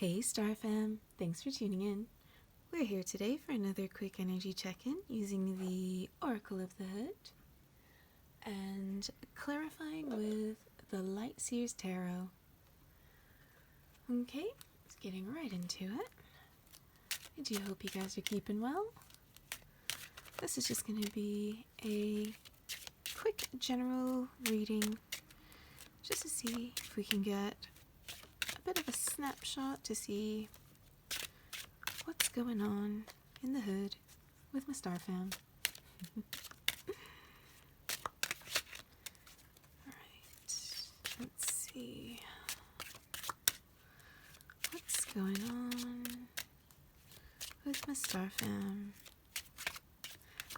Hey Star Fam, thanks for tuning in. We're here today for another quick energy check-in using the Oracle of the Hood and clarifying with the Light Seers Tarot. Okay, let's getting right into it. I do hope you guys are keeping well. This is just going to be a quick general reading just to see if we can get a bit of a snapshot to see what's going on in the hood with my Star Fam. Alright, let's see what's going on with my Star Fam.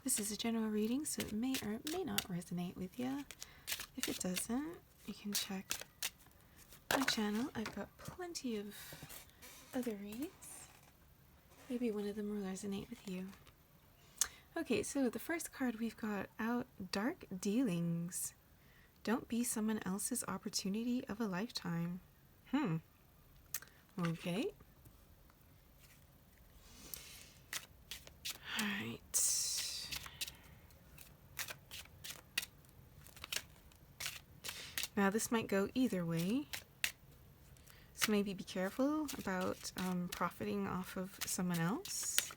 This is a general reading, so it may or may not resonate with you. If it doesn't, you can check my channel. I've got plenty of other reads. Maybe one of them will resonate with you. Okay, so the first card we've got out, Dark Dealings. Don't be someone else's opportunity of a lifetime. Okay. Alright. Now this might go either way. So maybe be careful about profiting off of someone else.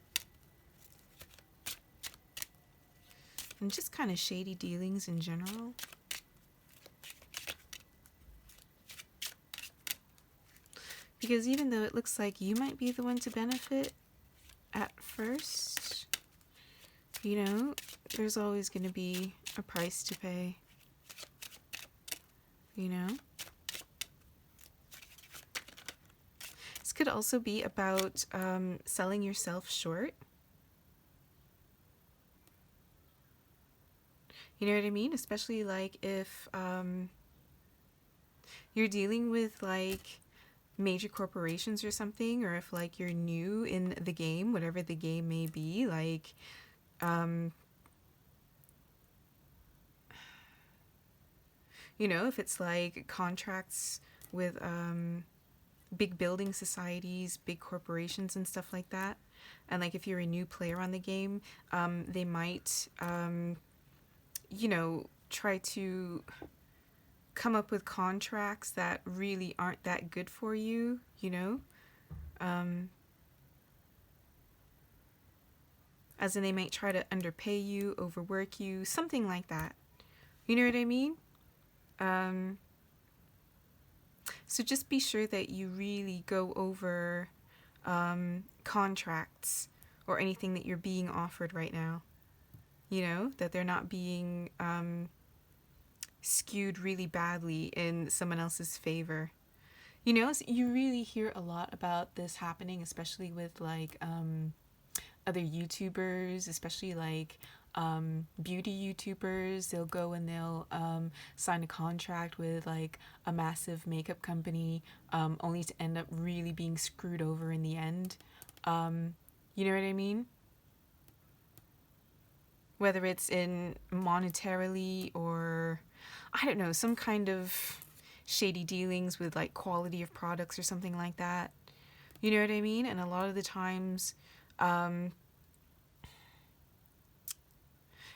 And just kind of shady dealings in general. Because even though it looks like you might be the one to benefit at first, you know, there's always going to be a price to pay. You know? This could also be about selling yourself short. You know what I mean? Especially like if you're dealing with like major corporations or something, or if like you're new in the game, whatever the game may be, like you know, if it's like contracts with big building societies, big corporations and stuff like that, and like if you're a new player on the game, they might you know, try to come up with contracts that really aren't that good for you, you know? As in they might try to underpay you, overwork you, something like that. You know what I mean? So just be sure that you really go over contracts or anything that you're being offered right now. You know, that they're not being skewed really badly in someone else's favor. You know, so you really hear a lot about this happening, especially with like other YouTubers, especially like beauty YouTubers. They'll go and they'll sign a contract with like a massive makeup company, only to end up really being screwed over in the end. You know what I mean? Whether it's in monetarily or, I don't know, some kind of shady dealings with like quality of products or something like that. You know what I mean? And a lot of the times,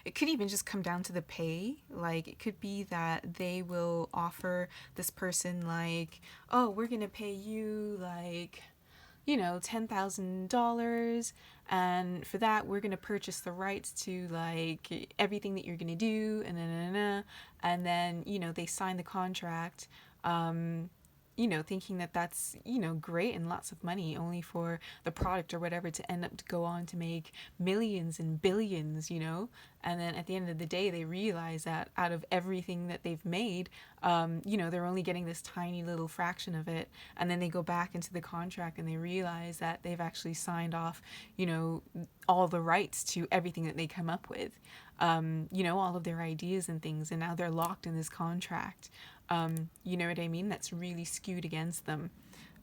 it could even just come down to the pay. Like, it could be that they will offer this person like, oh, we're going to pay you like, you know, $10,000, and for that we're going to purchase the rights to like everything that you're going to do, and then, you know, they sign the contract, you know, thinking that that's, you know, great and lots of money, only for the product or whatever to end up to go on to make millions and billions, you know. And then at the end of the day they realize that out of everything that they've made, you know, they're only getting this tiny little fraction of it. And then they go back into the contract and they realize that they've actually signed off, you know, all the rights to everything that they come up with, you know, all of their ideas and things, and now they're locked in this contract. You know what I mean? That's really skewed against them.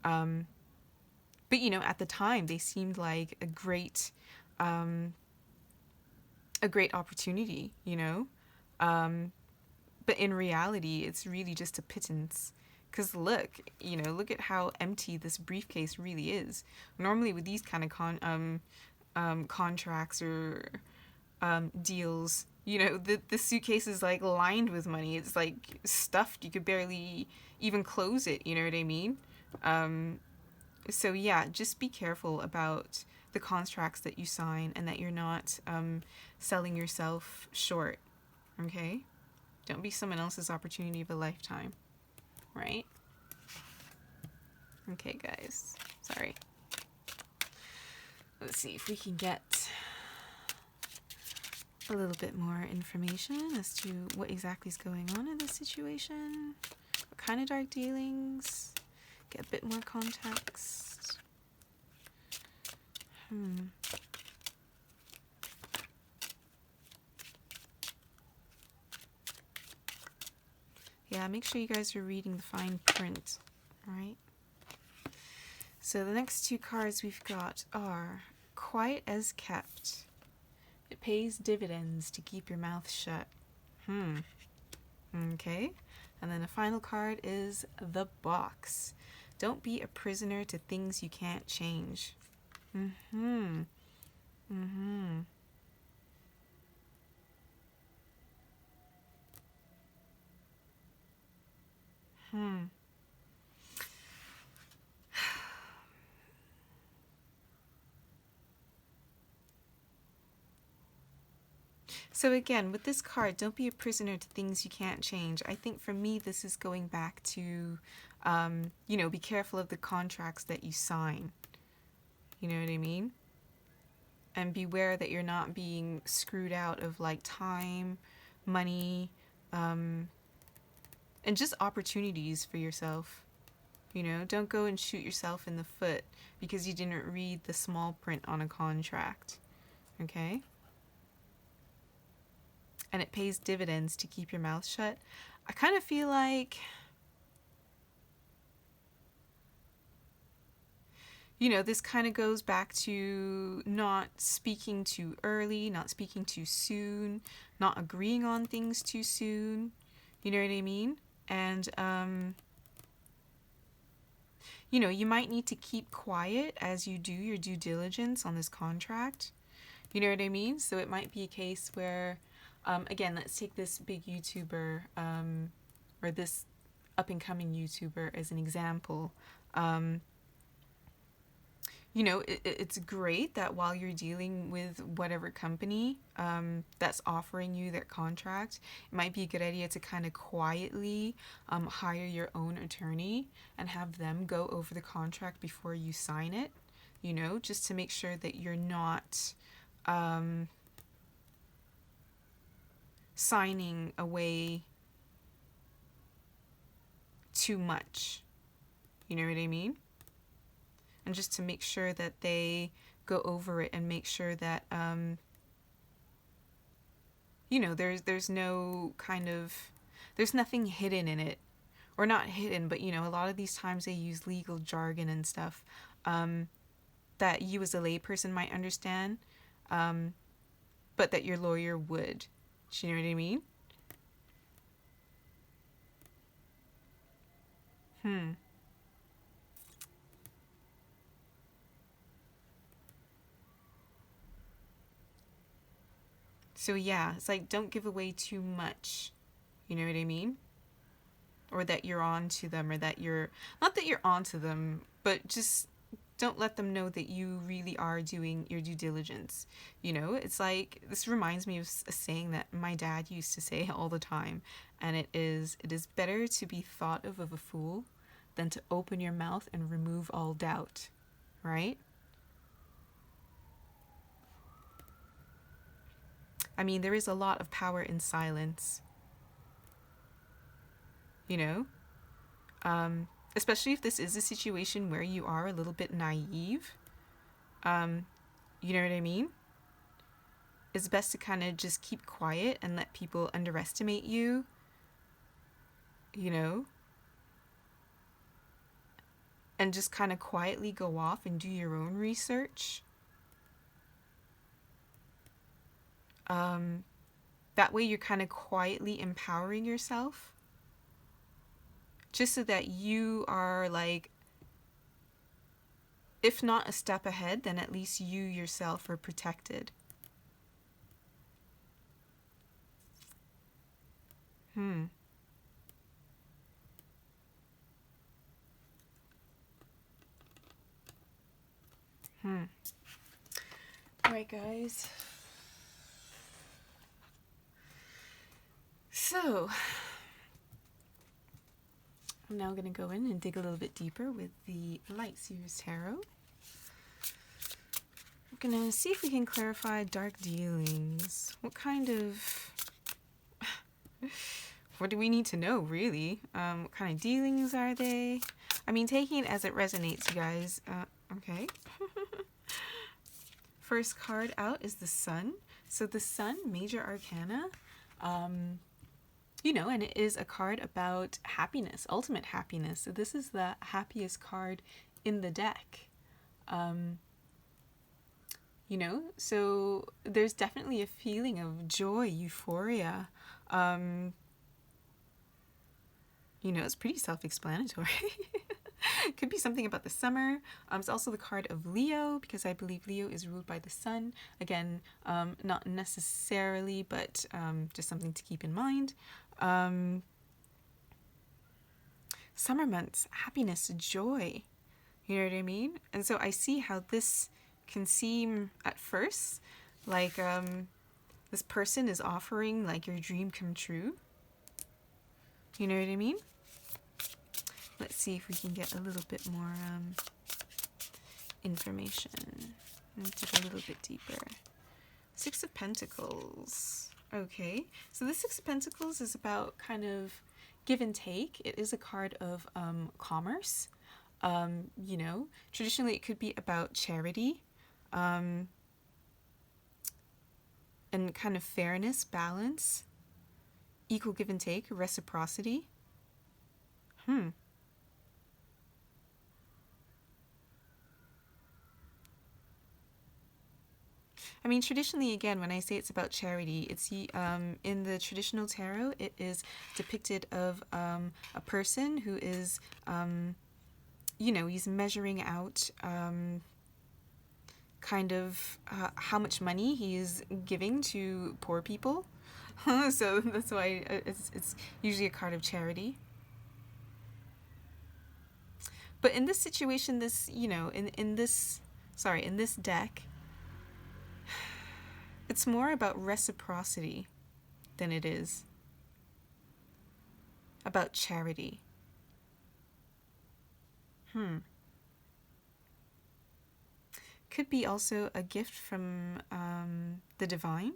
But, you know, at the time they seemed like a great opportunity, you know? But in reality, it's really just a pittance, Because look, look at how empty this briefcase really is. Normally, with these kind of contracts or deals, the suitcase is like lined with money. It's like stuffed. You could barely even close it. You know what I mean? So yeah, just be careful about the contracts that you sign and that you're not selling yourself short. Okay? Don't be someone else's opportunity of a lifetime. Right? Okay, guys. Sorry. Let's see if we can get a little bit more information as to what exactly is going on in this situation. What kind of dark dealings? Get a bit more context. Yeah, make sure you guys are reading the fine print, right? So the next two cards we've got are Quiet as Kept. It pays dividends to keep your mouth shut. Okay. And then the final card is The Box. Don't be a prisoner to things you can't change. So again, with this card, don't be a prisoner to things you can't change. I think for me, this is going back to, be careful of the contracts that you sign. You know what I mean? And beware that you're not being screwed out of like time, money, and just opportunities for yourself. Don't go and shoot yourself in the foot because you didn't read the small print on a contract. Okay? And it pays dividends to keep your mouth shut. I kind of feel like, this kind of goes back to not speaking too early, not speaking too soon, not agreeing on things too soon. You know what I mean? And, you might need to keep quiet as you do your due diligence on this contract. You know what I mean? So it might be a case where, again, let's take this big YouTuber, or this up-and-coming YouTuber as an example. It's great that while you're dealing with whatever company that's offering you that contract, it might be a good idea to kind of quietly hire your own attorney and have them go over the contract before you sign it, just to make sure that you're not signing away too much. You know what I mean? And just to make sure that they go over it and make sure that, there's no kind of, there's nothing hidden in it. Or not hidden, but, a lot of these times they use legal jargon and stuff that you as a layperson might understand, but that your lawyer would. Do you know what I mean? So yeah, it's like, don't give away too much. You know what I mean? Or that you're on to them, or that you're, not that you're on to them, but just don't let them know that you really are doing your due diligence. It's like, this reminds me of a saying that my dad used to say all the time, and it is better to be thought of a fool than to open your mouth and remove all doubt, right? I mean, there is a lot of power in silence, especially if this is a situation where you are a little bit naive. You know what I mean? It's best to kind of just keep quiet and let people underestimate you, and just kind of quietly go off and do your own research. That way you're kind of quietly empowering yourself just so that you are like, if not a step ahead, then at least you yourself are protected. Alright, guys. So, I'm now going to go in and dig a little bit deeper with the Light Seers Tarot. We're going to see if we can clarify dark dealings. What kind of... what do we need to know, really? What kind of dealings are they? I mean, taking it as it resonates, you guys. Okay. First card out is the Sun. So the Sun, Major Arcana, you know, and it is a card about happiness, ultimate happiness. So this is the happiest card in the deck. You know, so there's definitely a feeling of joy, euphoria. You know, it's pretty self-explanatory. It could be something about the summer. It's also the card of Leo, because I believe Leo is ruled by the sun. Again, not necessarily, but just something to keep in mind. Summer months, happiness, joy. You know what I mean? And so I see how this can seem at first like this person is offering like your dream come true. You know what I mean? Let's see if we can get a little bit more information. Let's dig a little bit deeper. Six of Pentacles. Okay, so the Six of Pentacles is about kind of give and take. It is a card of commerce. You know, traditionally it could be about charity and kind of fairness, balance, equal give and take, reciprocity. I mean, traditionally, again, when I say it's about charity, it's in the traditional tarot, it is depicted of a person who is, you know, he's measuring out kind of how much money he is giving to poor people. So that's why it's usually a card of charity. But in this situation, this, you know, in this deck, it's more about reciprocity than it is about charity. Could be also a gift from the divine.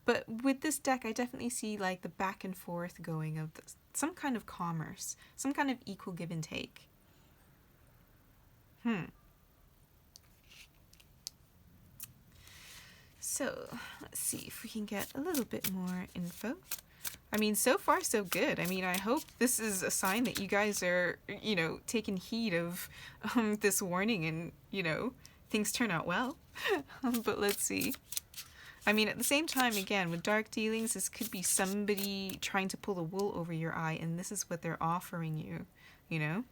But with this deck, I definitely see like the back and forth going of some kind of commerce, some kind of equal give and take. So let's see if we can get a little bit more info. I mean, so far so good. I mean, I hope this is a sign that you guys are, you know, taking heed of this warning and, you know, things turn out well. But let's see. I mean, at the same time, again, with dark dealings, this could be somebody trying to pull the wool over your eye, and this is what they're offering you, you know?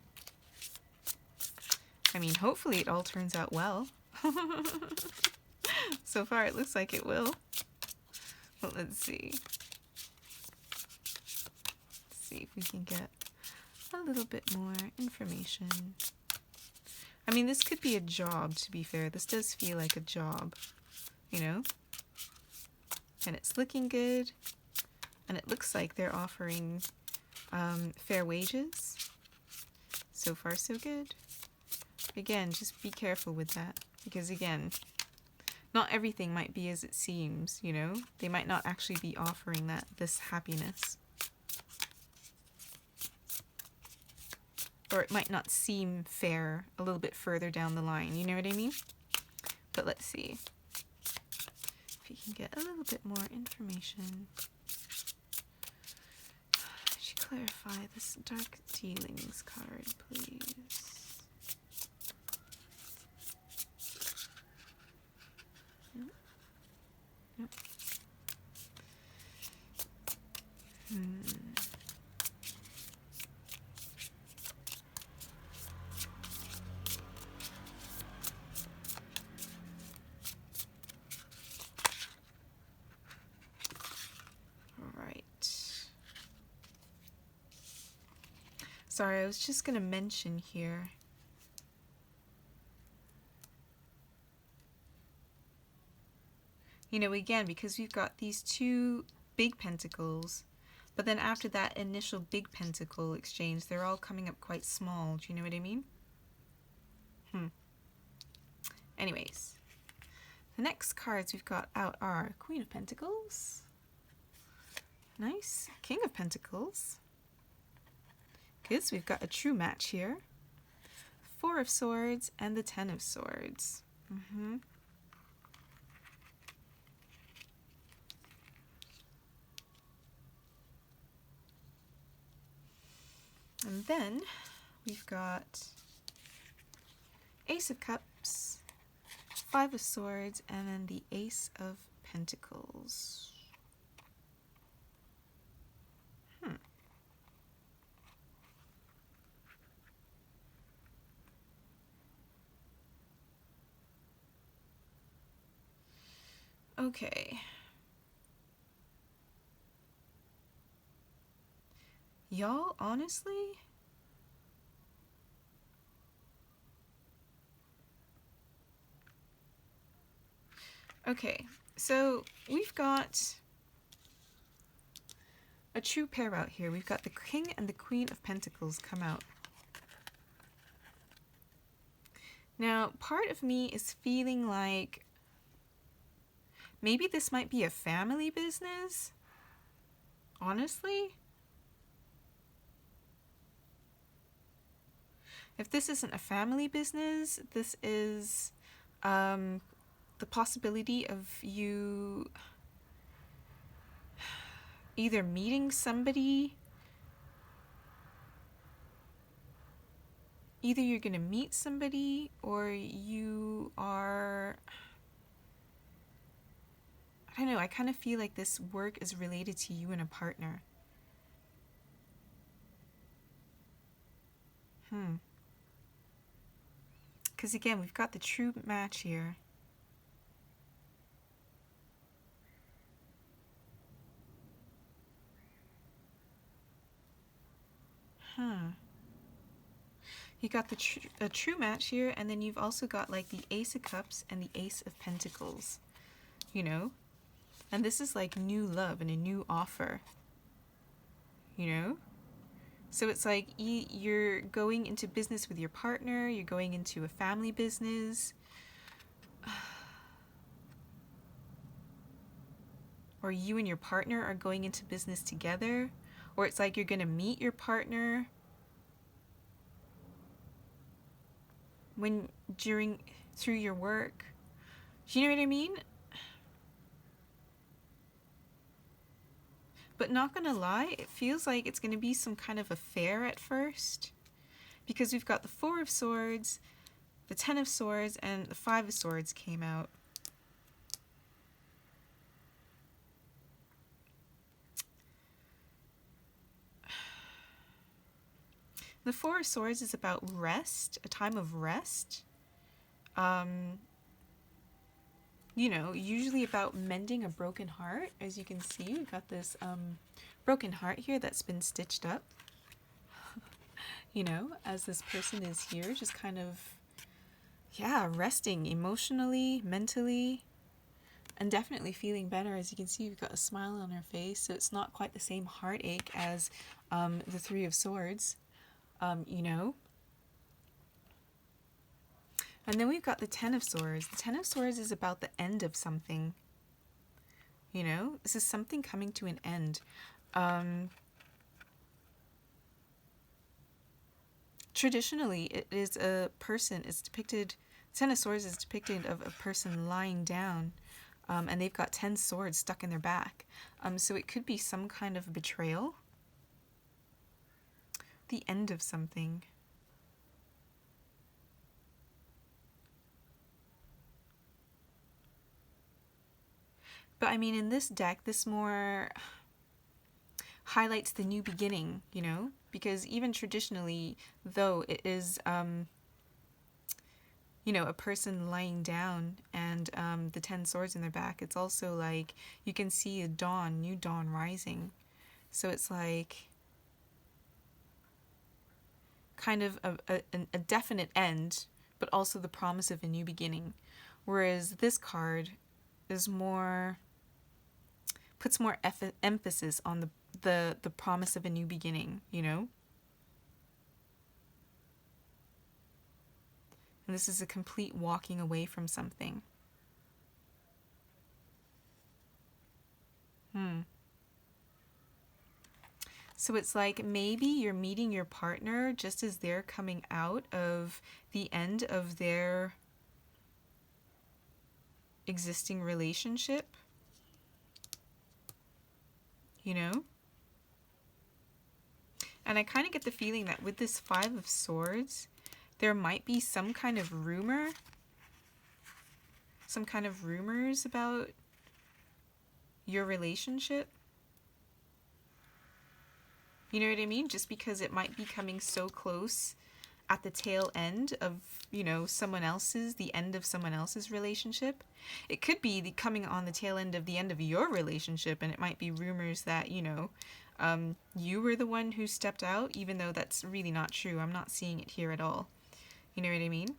I mean, hopefully it all turns out well. So far, it looks like it will. But let's see. Let's see if we can get a little bit more information. I mean, this could be a job, to be fair. This does feel like a job, you know? And it's looking good. And it looks like they're offering fair wages. So far, so good. Again, just be careful with that. Because again, not everything might be as it seems, you know? They might not actually be offering this happiness. Or it might not seem fair a little bit further down the line, you know what I mean? But let's see if we can get a little bit more information. Could you clarify this dark dealings card, please? Sorry, I was just going to mention here. You know, again, because we've got these two big pentacles, but then after that initial big pentacle exchange, they're all coming up quite small. Do you know what I mean? Anyways, the next cards we've got out are Queen of Pentacles. Nice. King of Pentacles. Good, so we've got a true match here. Four of Swords and the Ten of Swords. And then we've got Ace of Cups, Five of Swords, and then the Ace of Pentacles. Okay. Y'all, honestly, okay, so we've got a true pair out here. We've got the King and the Queen of Pentacles come out. Now, part of me is feeling like maybe this might be a family business. Honestly, if this isn't a family business, this is the possibility of you either meeting somebody, either you're going to meet somebody or you are, I don't know, I kind of feel like this work is related to you and a partner. Because again, we've got the true match here. You got the true match here, and then you've also got like the Ace of Cups and the Ace of Pentacles, you know? And this is like new love and a new offer, you know? So it's like you're going into business with your partner, you're going into a family business, or you and your partner are going into business together, or it's like you're going to meet your partner through your work. Do you know what I mean? But not gonna lie, it feels like it's gonna be some kind of affair at first, because we've got the Four of Swords, the Ten of Swords, and the Five of Swords came out. The Four of Swords is about rest, a time of rest. You know, usually about mending a broken heart. As you can see, we've got this broken heart here that's been stitched up. You know, as this person is here, just kind of, yeah, resting emotionally, mentally, and definitely feeling better. As you can see, we've got a smile on her face, so it's not quite the same heartache as the Three of Swords, you know. And then we've got the Ten of Swords. The Ten of Swords is about the end of something. You know, this is something coming to an end. Traditionally, it is a person, it's depicted, Ten of Swords is depicted of a person lying down, and they've got 10 swords stuck in their back. So it could be some kind of betrayal. The end of something. But I mean, in this deck, this more highlights the new beginning, you know? Because even traditionally, though it is, you know, a person lying down and the 10 swords in their back, it's also like you can see a new dawn rising. So it's like, kind of a definite end, but also the promise of a new beginning. Whereas this card is more, puts more emphasis on the promise of a new beginning, you know? And this is a complete walking away from something. So it's like maybe you're meeting your partner just as they're coming out of the end of their existing relationship, you know? And I kind of get the feeling that with this Five of Swords, there might be some kind of rumor, some kind of rumors about your relationship. You know what I mean? Just because it might be coming so close at the tail end of, you know, the end of someone else's relationship. It could be coming on the tail end of the end of your relationship, and it might be rumors that, you know, you were the one who stepped out, even though that's really not true. I'm not seeing it here at all. You know what I mean?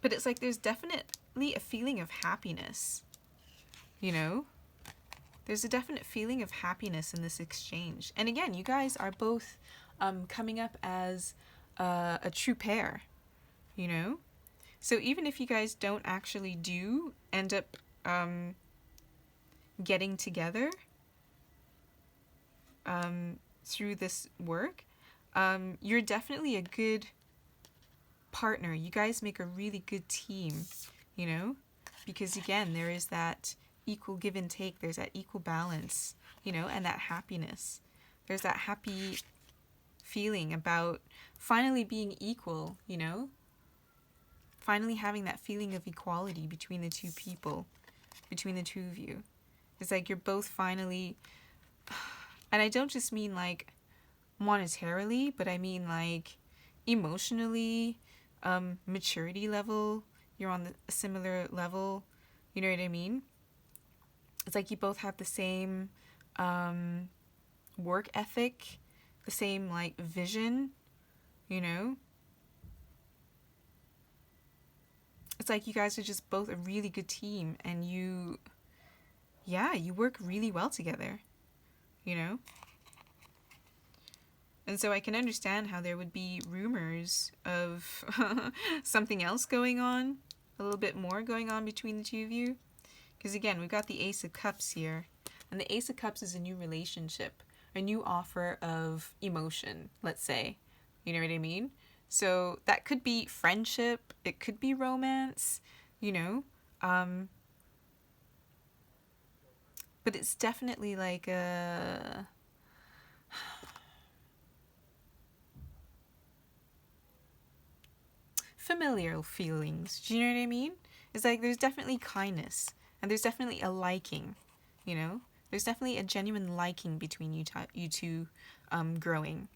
But it's like there's definitely a feeling of happiness, you know? There's a definite feeling of happiness in this exchange. And again, you guys are both coming up as a true pair, you know? So even if you guys don't actually do end up getting together through this work, you're definitely a good partner. You guys make a really good team, you know? Because again, there is that equal give and take. There's that equal balance, you know, and that happiness. There's that happy feeling about finally being equal, you know? Finally having that feeling of equality between the two people, between the two of you. It's like you're both finally, and I don't just mean like monetarily, but I mean like emotionally, maturity level. You're on a similar level. You know what I mean? It's like you both have the same work ethic, the same like vision, you know? It's like you guys are just both a really good team, and you work really well together, you know? And so I can understand how there would be rumors of something else going on, a little bit more going on between the two of you. Because again, we've got the Ace of Cups here. And the Ace of Cups is a new relationship, a new offer of emotion, let's say. You know what I mean? So that could be friendship, it could be romance, you know? But it's definitely like a... familial feelings. Do you know what I mean? It's like there's definitely kindness, and there's definitely a liking, you know? There's definitely a genuine liking between you two growing,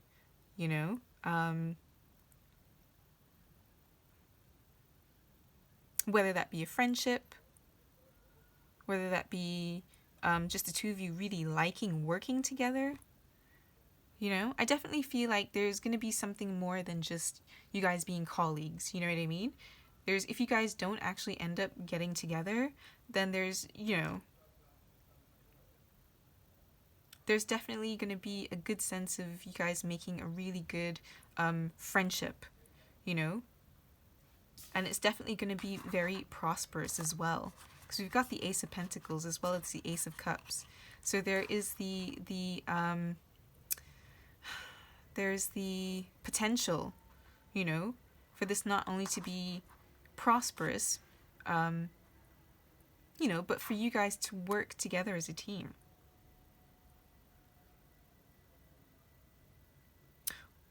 you know? Whether that be a friendship, whether that be just the two of you really liking working together, you know? I definitely feel like there's going to be something more than just you guys being colleagues, you know what I mean? If you guys don't actually end up getting together, then there's, you know, there's definitely going to be a good sense of you guys making a really good friendship, you know? And it's definitely going to be very prosperous as well. Because we've got the Ace of Pentacles as well as the Ace of Cups. So there is there's the potential, you know, for this not only to be prosperous, you know, but for you guys to work together as a team.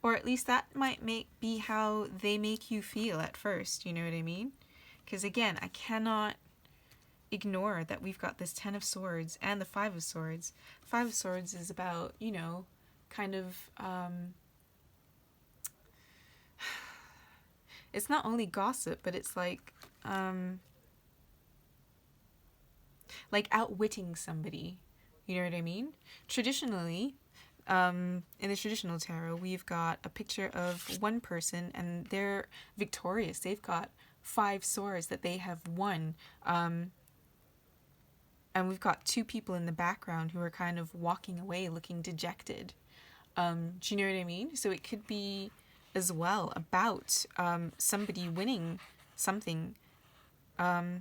Or at least that might be how they make you feel at first, you know what I mean? Because again, I cannot ignore that we've got this Ten of Swords and the Five of Swords. Five of Swords is about, you know, kind of, it's not only gossip, but it's like outwitting somebody, You know what I mean? Traditionally, in the traditional tarot, we've got a picture of one person and they're victorious. They've got 5 swords that they have won. And we've got 2 people in the background who are kind of walking away looking dejected. Do you know what I mean? So it could be as well about somebody winning something at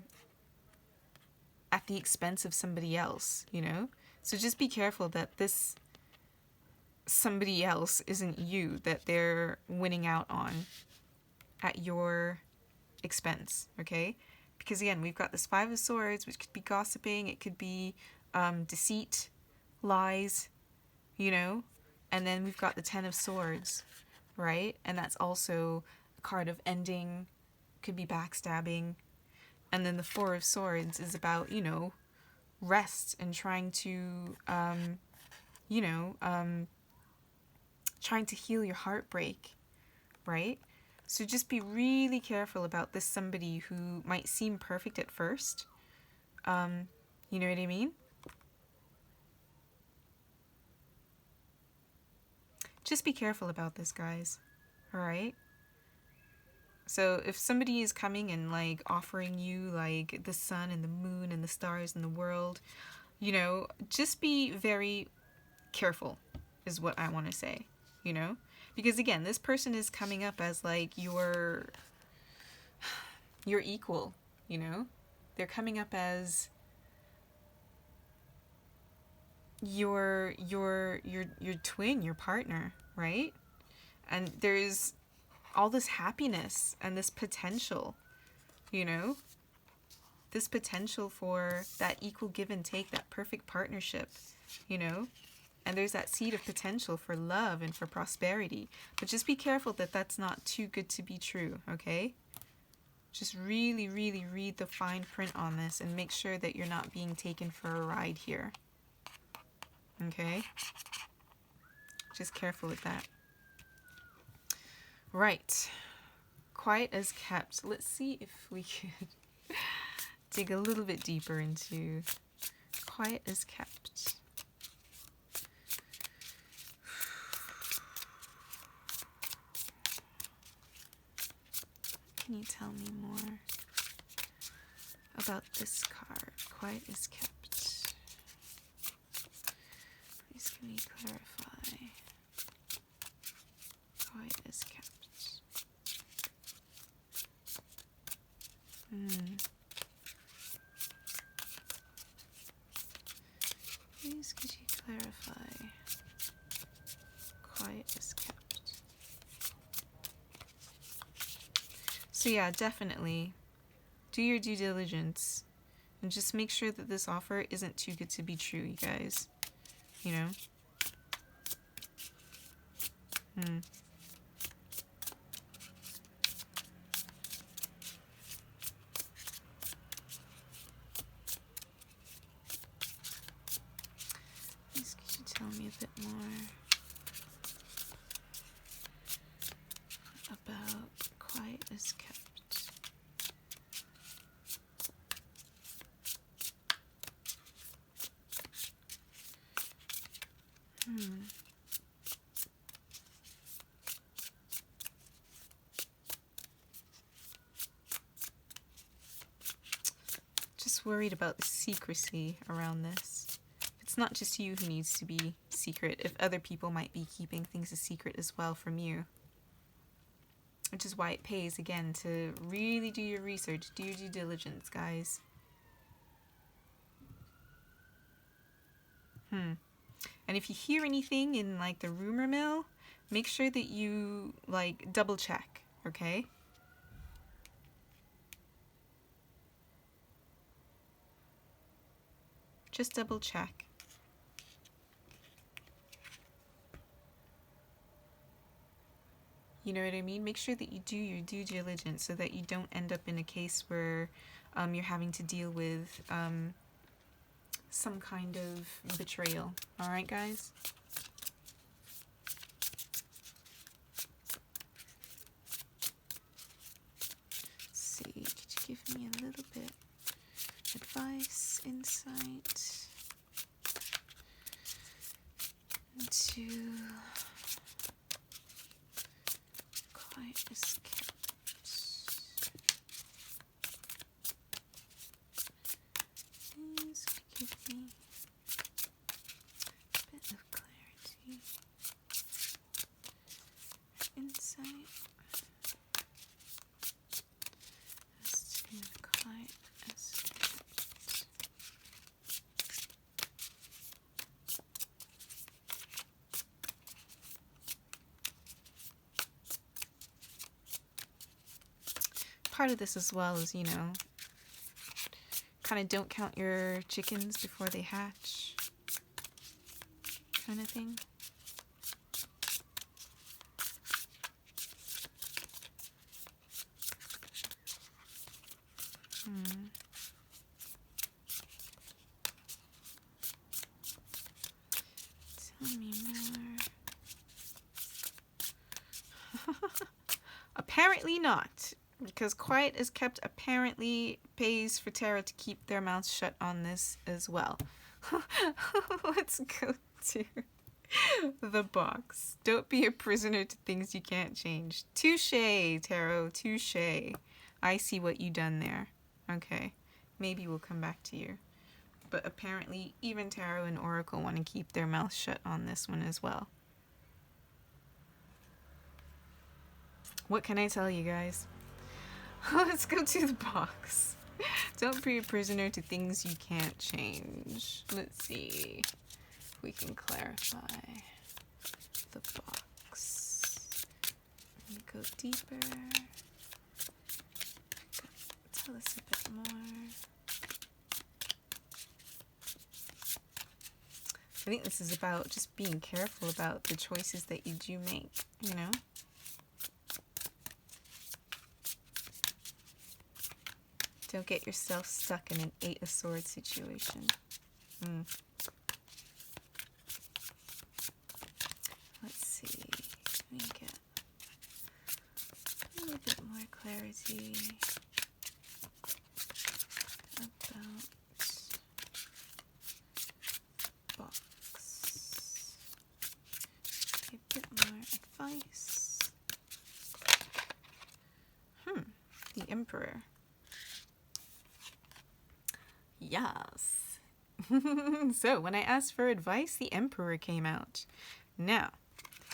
the expense of somebody else, you know? So just be careful that this somebody else isn't you, that they're winning out on at your expense, okay? Because again, we've got this 5 of Swords, which could be gossiping, it could be deceit, lies, you know? And then we've got the 10 of Swords, right? And that's also a card of ending, could be backstabbing. And then the 4 of Swords is about, you know, rest and trying to, trying to heal your heartbreak, right? So just be really careful about this somebody who might seem perfect at first. You know what I mean? Just be careful about this, guys. All right? So if somebody is coming and like offering you like the sun and the moon and the stars and the world, you know, just be very careful is what I want to say, you know? Because again, this person is coming up as like your equal, you know? They're coming up as your twin, your partner, right? And there's all this happiness and this potential, you know? This potential for that equal give and take, that perfect partnership, you know? And there's that seed of potential for love and for prosperity. But just be careful that that's not too good to be true, okay? Just really, really read the fine print on this and make sure that you're not being taken for a ride here. Okay? Just careful with that. Right. Quiet as kept. Let's see if we could dig a little bit deeper into quiet as kept. Can you tell me more about this card? Quiet as kept. Please can you clarify? Quiet as kept. Please could you clarify? Quiet as kept. So yeah, definitely do your due diligence and just make sure that this offer isn't too good to be true, you guys. You know? Please could you tell me a bit more about quiet as kept? Just worried about the secrecy around this. It's not just you who needs to be secret, if other people might be keeping things a secret as well from you. Which is why it pays, again, to really do your research, do your due diligence, guys. And if you hear anything in, like, the rumor mill, make sure that you, like, double check, okay? Just double check. You know what I mean? Make sure that you do your due diligence so that you don't end up in a case where you're having to deal with some kind of betrayal. Alright, guys? Let's see. Could you give me a little bit advice, insight? to quiet is kept. Please give me a bit of clarity, insight as to quiet as kept. Part of this as well is, you know, kind of don't count your chickens before they hatch, kind of thing. Tell me more. Apparently not. Because quiet is kept apparently pays for Tara to keep their mouths shut on this as well. Let's go to the box. Don't be a prisoner to things you can't change. Touche, Tarot, touche. I see what you done there. Okay, maybe we'll come back to you. But apparently even Tarot and Oracle want to keep their mouths shut on this one as well. What can I tell you guys? Let's go to the box. Don't be a prisoner to things you can't change. Let's see if we can clarify the box. Let me go deeper. Tell us a bit more. I think this is about just being careful about the choices that you do make, you know? Don't get yourself stuck in an 8 of Swords situation. Let's see. Let me get a little bit more clarity about box. A bit more advice. The Emperor. Yes. So, when I asked for advice, the Emperor came out. Now,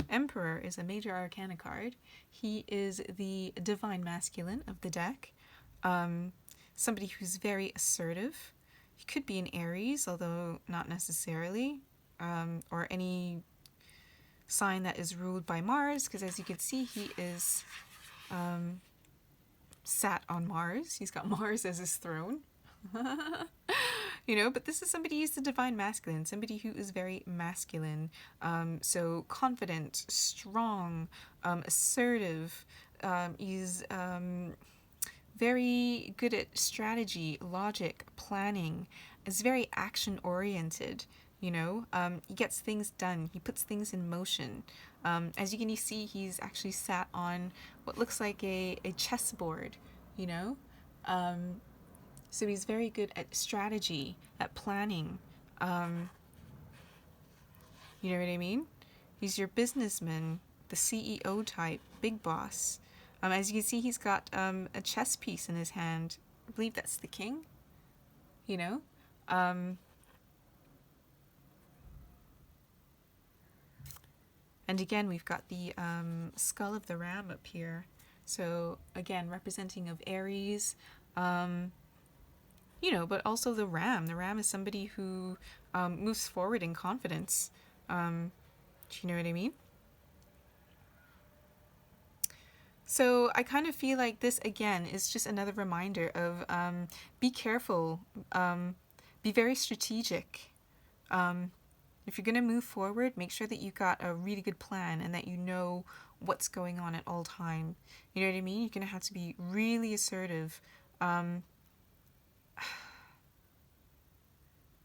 Emperor is a major arcana card. He is the divine masculine of the deck. Somebody who's very assertive. He could be an Aries, although not necessarily. Or any sign that is ruled by Mars, because as you can see, he is sat on Mars. He's got Mars as his throne. You know, but this is somebody who's the divine masculine, somebody who is very masculine, so confident, strong, assertive. He's very good at strategy, logic, planning. Is very action oriented. You know, he gets things done. He puts things in motion. As you can see, he's actually sat on what looks like a chessboard. You know. So he's very good at strategy, at planning. You know what I mean? He's your businessman, the CEO type, big boss. As you can see, he's got a chess piece in his hand. I believe that's the king. You know? And again, we've got the skull of the ram up here. So again, representing of Aries. You know, but also the ram. The ram is somebody who moves forward in confidence. Do you know what I mean? So I kind of feel like this, again, is just another reminder of be careful. Be very strategic. If you're going to move forward, make sure that you've got a really good plan and that you know what's going on at all time. You know what I mean? You're going to have to be really assertive.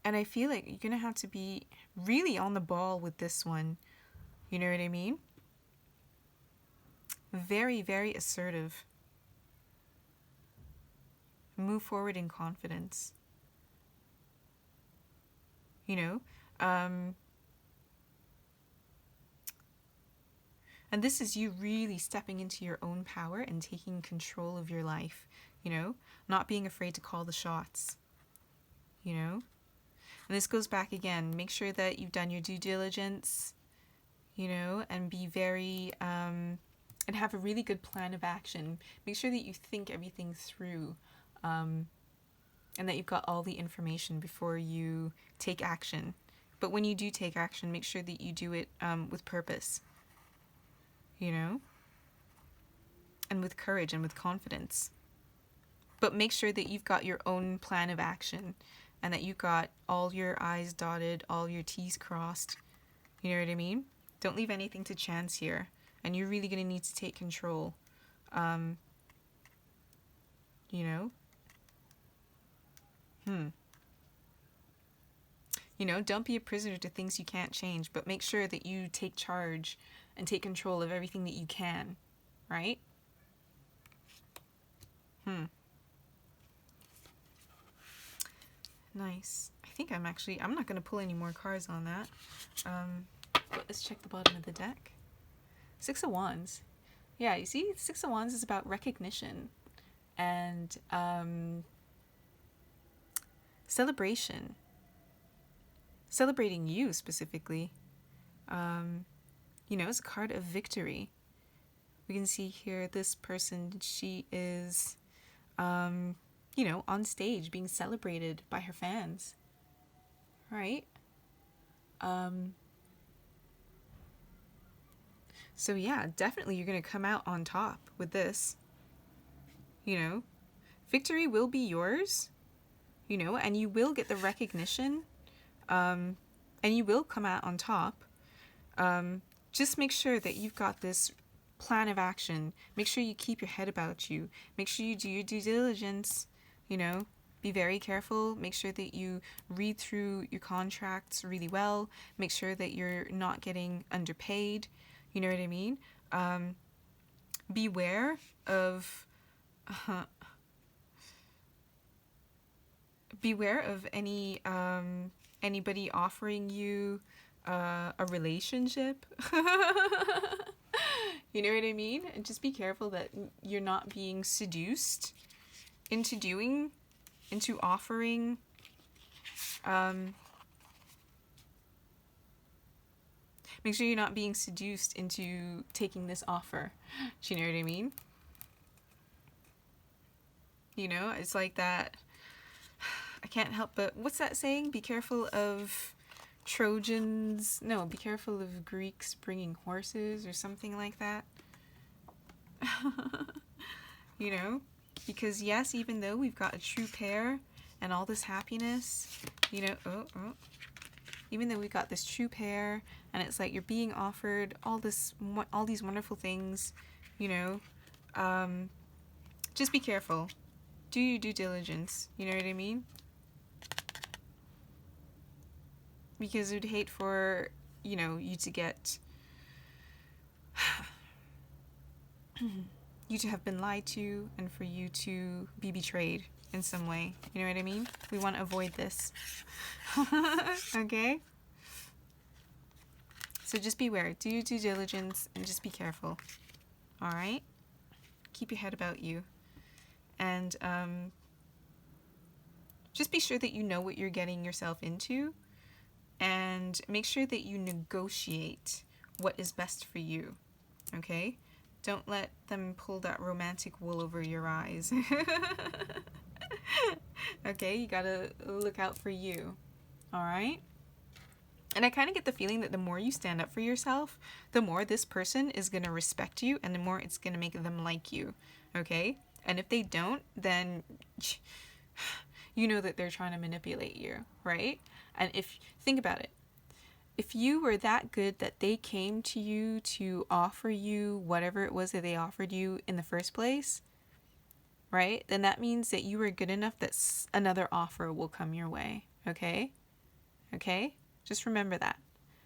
And I feel like you're going to have to be really on the ball with this one. You know what I mean? Very, very assertive. Move forward in confidence. You know? And this is you really stepping into your own power and taking control of your life, not being afraid to call the shots, And this goes back again. Make sure that you've done your due diligence, and be very, and have a really good plan of action. Make sure that you think everything through, and that you've got all the information before you take action. But when you do take action, make sure that you do it with purpose, and with courage and with confidence. But make sure that you've got your own plan of action and that you've got all your I's dotted, all your T's crossed. You know what I mean? Don't leave anything to chance here. And you're really going to need to take control. Don't be a prisoner to things you can't change, but make sure that you take charge and take control of everything that you can, right? Nice. I think I'm not going to pull any more cards on that. But let's check the bottom of the deck. Six of Wands. Yeah, you see, Six of Wands is about recognition and celebration. Celebrating you specifically. It's a card of victory. We can see here this person, she is, on stage being celebrated by her fans. Right? So yeah, definitely you're going to come out on top with this. Victory will be yours, and you will get the recognition, and you will come out on top. Just make sure that you've got this plan of action. Make sure you keep your head about you. Make sure you do your due diligence, Be very careful. Make sure that you read through your contracts really well. Make sure that you're not getting underpaid. You know what I mean? Beware of any anybody offering you a relationship. You know what I mean? And just be careful that you're not being seduced into offering make sure you're not being seduced into taking this offer. Do you know what I mean? It's like that. I can't help but, what's that saying? Be careful of Trojans. No, be careful of Greeks bringing horses or something like that. Because yes, even though we've got a true pair and all this happiness, even though we've got this true pair and it's like you're being offered all these wonderful things, just be careful. Do your due diligence. You know what I mean? Because I'd hate for, you to get you to have been lied to and for you to be betrayed in some way. You know what I mean? We want to avoid this. Okay? So just beware. Do your due diligence and just be careful. Alright? Keep your head about you. And just be sure that you know what you're getting yourself into. And make sure that you negotiate what is best for you. Okay? Don't let them pull that romantic wool over your eyes. Okay? You gotta look out for you. Alright? And I kind of get the feeling that the more you stand up for yourself, the more this person is going to respect you and the more it's going to make them like you. Okay? And if they don't, then you know that they're trying to manipulate you, right? And think about it. If you were that good that they came to you to offer you whatever it was that they offered you in the first place, right? Then that means that you were good enough that another offer will come your way, okay? Okay? Just remember that.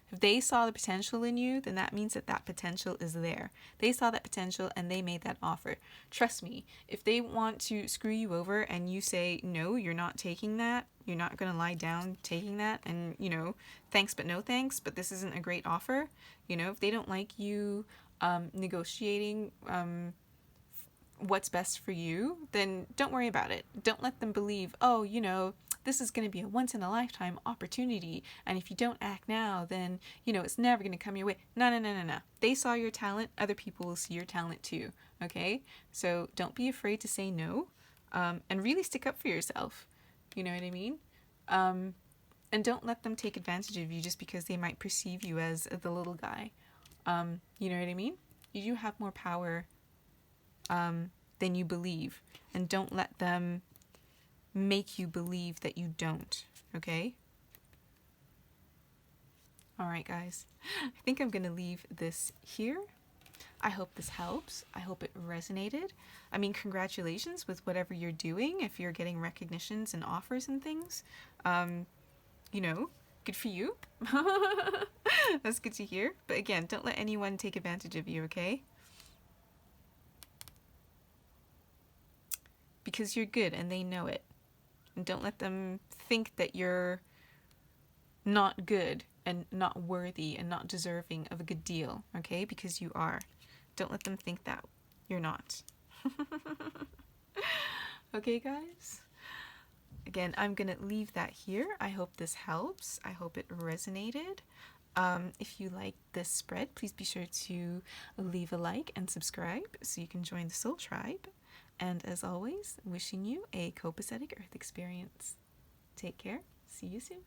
If they saw the potential in you, then that means that potential is there. They saw that potential and they made that offer. Trust me, if they want to screw you over and you say, no, you're not taking that, you're not going to lie down taking that, and, thanks but no thanks, but this isn't a great offer, if they don't like you, negotiating what's best for you, then don't worry about it. Don't let them believe, oh, this is going to be a once in a lifetime opportunity. And if you don't act now, then, it's never going to come your way. No, no, no, no, no. They saw your talent. Other people will see your talent too. Okay? So don't be afraid to say no, and really stick up for yourself. You know what I mean? And don't let them take advantage of you just because they might perceive you as the little guy. You know what I mean? You do have more power than you believe. And don't let them make you believe that you don't. Okay? Alright, guys. I think I'm going to leave this here. I hope this helps. I hope it resonated. I mean, congratulations with whatever you're doing. If you're getting recognitions and offers and things, good for you. That's good to hear. But again, don't let anyone take advantage of you, okay? Because you're good and they know it. And don't let them think that you're not good and not worthy and not deserving of a good deal, okay? Because you are. Don't let them think that you're not. Okay, guys? Again, I'm going to leave that here. I hope this helps. I hope it resonated. If you like this spread, please be sure to leave a like and subscribe so you can join the Soul Tribe. And as always, wishing you a copacetic Earth experience. Take care. See you soon.